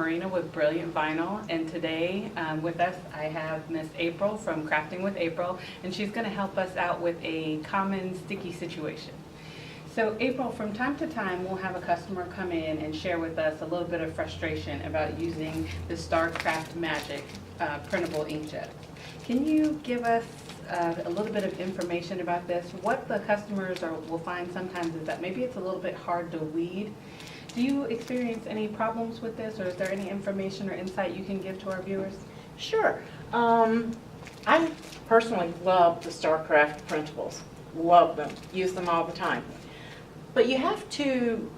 Marina with Brilliant Vinyl, and today with us I have Miss April from Crafting with April, and she's going to help us out with a common sticky situation. So April, from time to time we'll have a customer come in and share with us a little bit of frustration about using the StarCraft Magic printable inkjet. Can you give us a little bit of information about this? What the customers will find sometimes is that maybe it's a little bit hard to weed. Do you experience any problems with this, or is there any information or insight you can give to our viewers? Sure. I personally love the StarCraft printables. Love them. Use them all the time. But you have to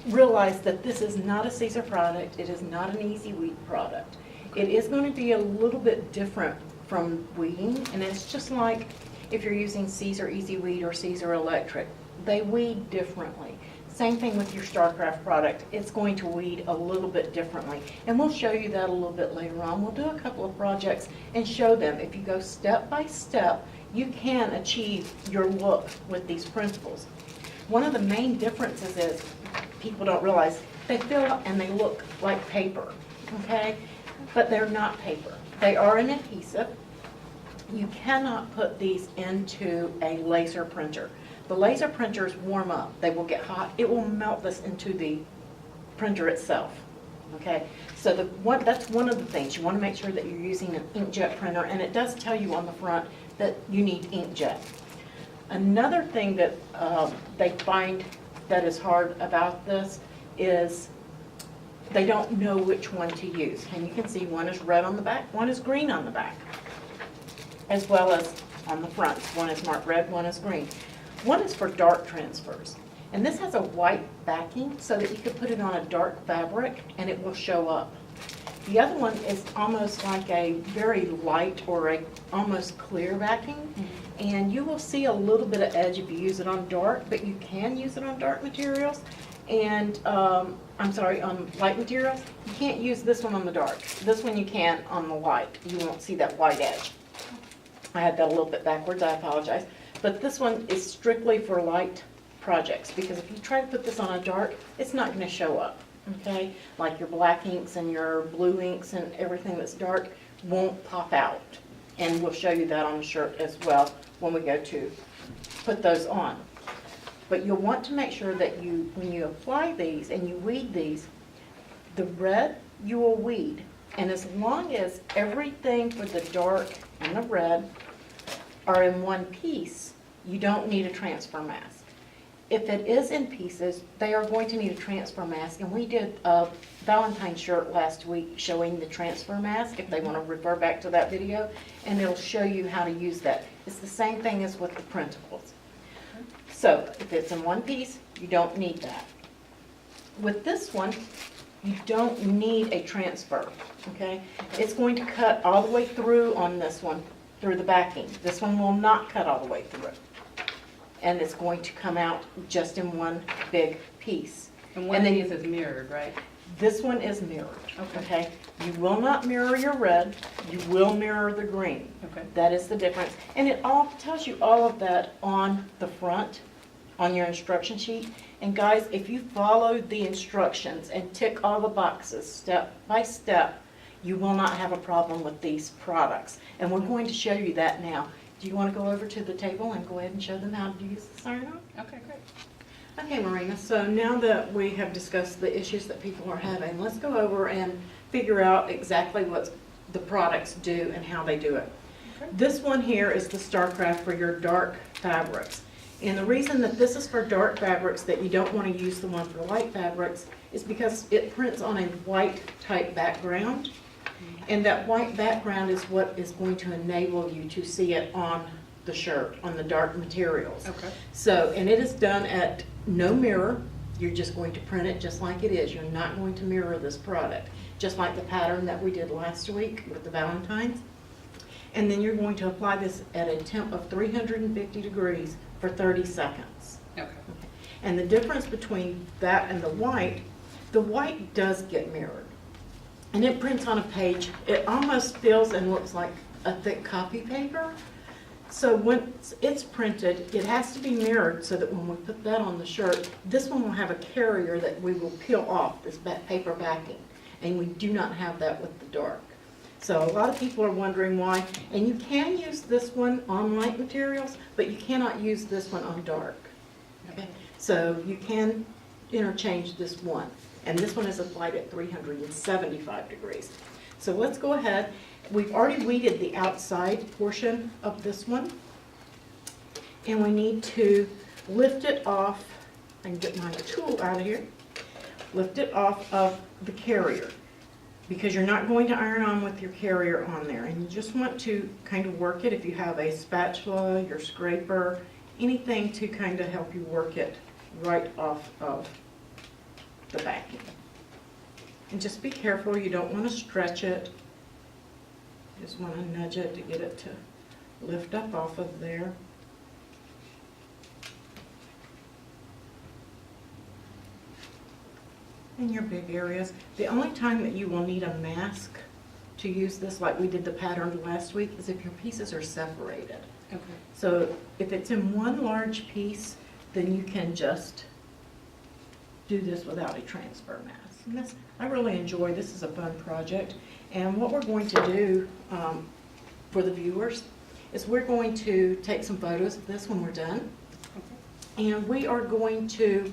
realize that this is not a Caesar product. It is not an easy weed product. It is going to be a little bit different from weeding, and it's just like if you're using Caesar Easy Weed or Caesar Electric. They weed differently. Same thing with your StarCraft product. It's going to weed a little bit differently, and we'll show you that a little bit later on. We'll do a couple of projects and show them. If you go step by step, you can achieve your look with these printables. One of the main differences is people don't realize they feel and they look like paper, okay? But they're not paper. They are an adhesive. You cannot put these into a laser printer. The laser printers warm up. They will get hot. It will melt this into the printer itself, okay? So that's one of the things. You want to make sure that you're using an inkjet printer, and it does tell you on the front that you need inkjet. Another thing that they find that is hard about this is they don't know which one to use. And you can see one is red on the back, one is green on the back, as well as on the front. One is marked red, one is green. One is for dark transfers. And this has a white backing so that you could put it on a dark fabric and it will show up. The other one is almost like a very light or a almost clear backing. And you will see a little bit of edge if you use it on dark, but you can use it on dark materials. And on light materials. You can't use this one on the dark. This one you can on the light. You won't see that white edge. I had that a little bit backwards, I apologize. But this one is strictly for light projects, because if you try to put this on a dark, it's not going to show up, okay? Like your black inks and your blue inks and everything that's dark won't pop out. And we'll show you that on the shirt as well when we go to put those on. But you'll want to make sure that when you apply these and you weed these, the red you will weed. And as long as everything for the dark and the red are in one piece, you don't need a transfer mask. If it is in pieces, they are going to need a transfer mask. And we did a Valentine's shirt last week showing the transfer mask, if they want to refer back to that video, and it'll show you how to use that. It's the same thing as with the printables. So if it's in one piece, you don't need that. With this one, you don't need a transfer, okay? It's going to cut all the way through on this one, through the backing. This one will not cut all the way through. And it's going to come out just in one big piece. And one of these is mirrored, right? This one is mirrored, okay? You will not mirror your red, you will mirror the green. Okay. That is the difference. And it all tells you all of that on the front, on your instruction sheet. And guys, if you follow the instructions and tick all the boxes step by step, you will not have a problem with these products. And we're going to show you that now. Do you want to go over to the table and go ahead and show them how to use the iron-on? Okay, great. Okay, Marina, so now that we have discussed the issues that people are having, let's go over and figure out exactly what the products do and how they do it. Okay. This one here is the StarCraft for your dark fabrics. And the reason that this is for dark fabrics, that you don't want to use the one for light fabrics, is because it prints on a white type background. And that white background is what is going to enable you to see it on the shirt, on the dark materials. Okay. So, and it is done at no mirror. You're just going to print it just like it is. You're not going to mirror this product. Just like the pattern that we did last week with the Valentines. And then you're going to apply this at a temp of 350 degrees for 30 seconds. Okay. And the difference between that and the white does get mirrored. And it prints on a page. It almost feels and looks like a thick copy paper. So once it's printed, it has to be mirrored so that when we put that on the shirt, this one will have a carrier that we will peel off, this paper backing. and we do not have that with the dark. So a lot of people are wondering why, and you can use this one on light materials, but you cannot use this one on dark. Okay? So you can interchange this one, and this one is applied at 375 degrees. So let's go ahead. We've already weeded the outside portion of this one, and we need to lift it off. I can get my tool out of here. Lift it off of the carrier, because you're not going to iron on with your carrier on there, and you just want to kind of work it. If you have a spatula, your scraper, anything to kind of help you work it right off of the backing. And just be careful, you don't want to stretch it. You just want to nudge it to get it to lift up off of there. In your big areas. The only time that you will need a mask to use this, like we did the pattern last week, is if your pieces are separated. Okay. So if it's in one large piece, then you can just do this without a transfer mask. And this, I really enjoy, this is a fun project. And what we're going to do for the viewers is we're going to take some photos of this when we're done. Okay. And we are going to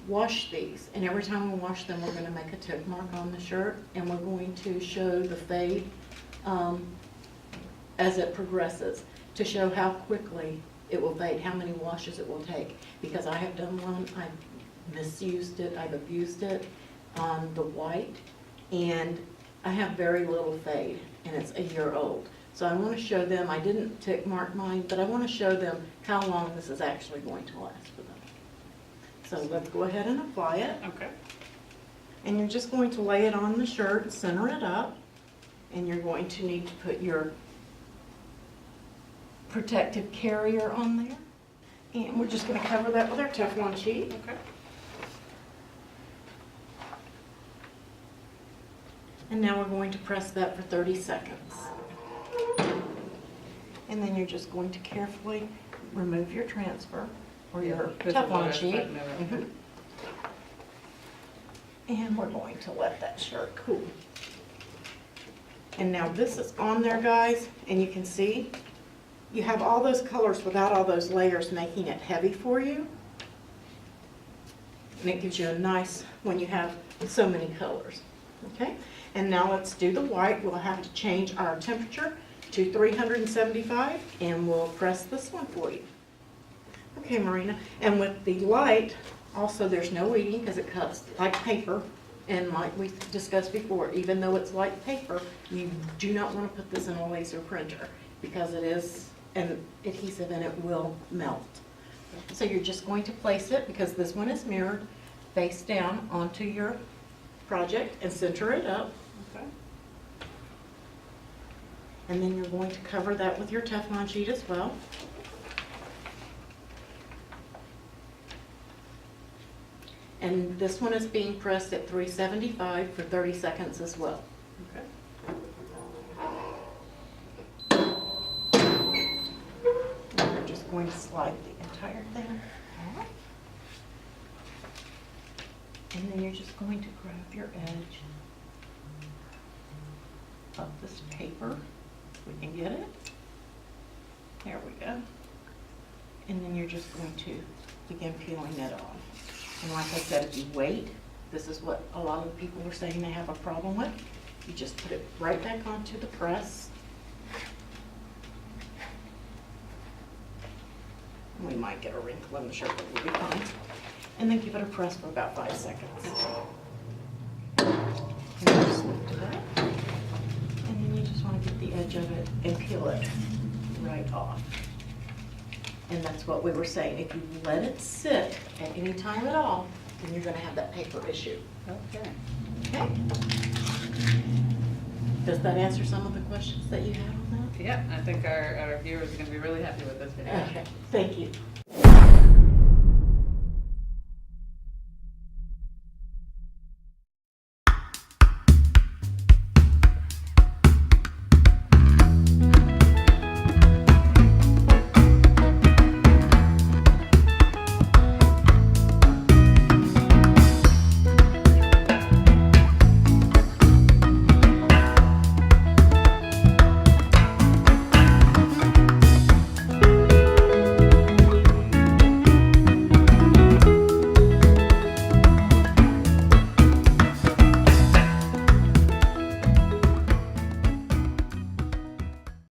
wash these, and every time we wash them, we're going to make a tick mark on the shirt, and we're going to show the fade as it progresses, to show how quickly it will fade, how many washes it will take. Because I have done one, I've misused it, I've abused it on the white, and I have very little fade, and it's a year old. So I want to show them, I didn't tick mark mine, but I want to show them how long this is actually going to last for them. So let's go ahead and apply it. Okay. And you're just going to lay it on the shirt, center it up, and you're going to need to put your protective carrier on there. And we're just going to cover that with our Teflon sheet. Okay. And now we're going to press that for 30 seconds. And then you're just going to carefully remove your transfer or your Teflon sheet. Mm-hmm. And we're going to let that shirt cool. And now this is on there, guys, and you can see you have all those colors without all those layers, making it heavy for you. And it gives you a nice, when you have so many colors. Okay, and now let's do the white. We'll have to change our temperature to 375, and we'll press this one for you. Okay, Marina, and with the light, also there's no weeding because it cuts like paper, and like we discussed before, even though it's like paper, you do not want to put this in a laser printer because it is an adhesive and it will melt. So you're just going to place it, because this one is mirrored, face down onto your project and center it up. Okay. And then you're going to cover that with your Teflon sheet as well. And this one is being pressed at 375 for 30 seconds as well. Okay. And we're just going to slide the entire thing. And then you're just going to grab your edge of this paper. We can get it. There we go. And then you're just going to begin peeling it off. And like I said, if you wait, this is what a lot of people are saying they have a problem with. You just put it right back onto the press. We might get a wrinkle in the shirt, but we'll be fine. And then give it a press for about 5 seconds. And you just lift it up. And then you just want to get the edge of it and peel it right off. And that's what we were saying. If you let it sit at any time at all, then you're going to have that paper issue. Okay. Okay? Does that answer some of the questions that you had on that? Yeah, I think our viewers are going to be really happy with this video. Okay, thank you.